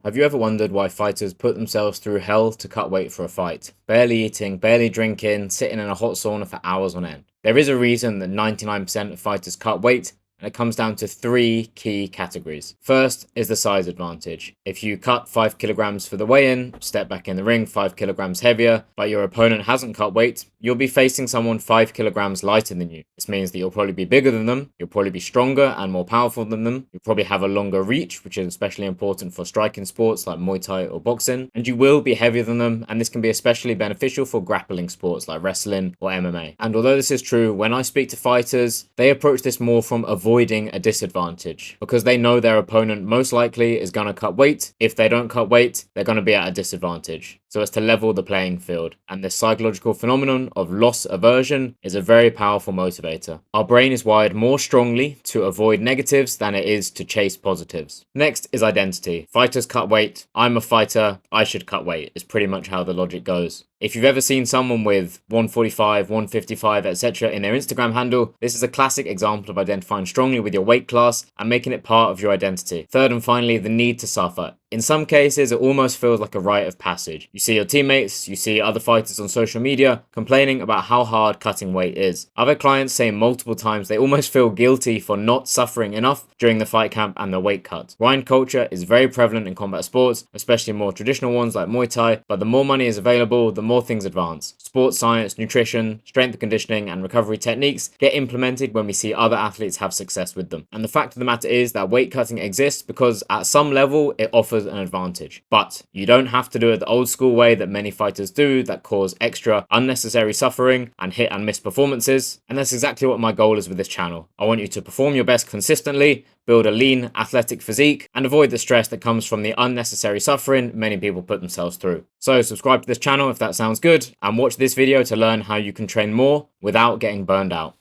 Have you ever wondered why fighters put themselves through hell to cut weight for a fight? Barely eating, barely drinking, sitting in a hot sauna for hours on end. There is a reason that 99% of fighters cut weight, and it comes down to three key categories. First is the size advantage. If you cut 5 kilograms for the weigh-in, step back in the ring 5 kilograms heavier, but your opponent hasn't cut weight, you'll be facing someone 5 kilograms lighter than you. This means that you'll probably be bigger than them, you'll probably be stronger and more powerful than them, you'll probably have a longer reach, which is especially important for striking sports like Muay Thai or boxing, and you will be heavier than them, and this can be especially beneficial for grappling sports like wrestling or MMA. And although this is true, when I speak to fighters, they approach this more from avoiding a disadvantage, because they know their opponent most likely is going to cut weight. If they don't cut weight, they're going to be at a disadvantage. So as to level the playing field. And this psychological phenomenon of loss aversion is a very powerful motivator. Our brain is wired more strongly to avoid negatives than it is to chase positives. Next is identity. Fighters cut weight. I'm a fighter. I should cut weight is pretty much how the logic goes. If you've ever seen someone with 145, 155, etc. in their Instagram handle, this is a classic example of identifying strongly with your weight class and making it part of your identity. Third and finally, the need to suffer. In some cases, it almost feels like a rite of passage. You see your teammates, you see other fighters on social media complaining about how hard cutting weight is. Other clients say multiple times they almost feel guilty for not suffering enough during the fight camp and the weight cut. Grind culture is very prevalent in combat sports, especially more traditional ones like Muay Thai, but the more money is available, the more things advance. Sports science, nutrition, strength conditioning, and recovery techniques get implemented when we see other athletes have success with them. And the fact of the matter is that weight cutting exists because at some level it offers an advantage. But you don't have to do it the old school way that many fighters do that cause extra unnecessary suffering and hit and miss performances. And that's exactly what my goal is with this channel. I want you to perform your best consistently, build a lean, athletic physique, and avoid the stress that comes from the unnecessary suffering many people put themselves through. So subscribe to this channel if that sounds good, and watch this video to learn how you can train more without getting burned out.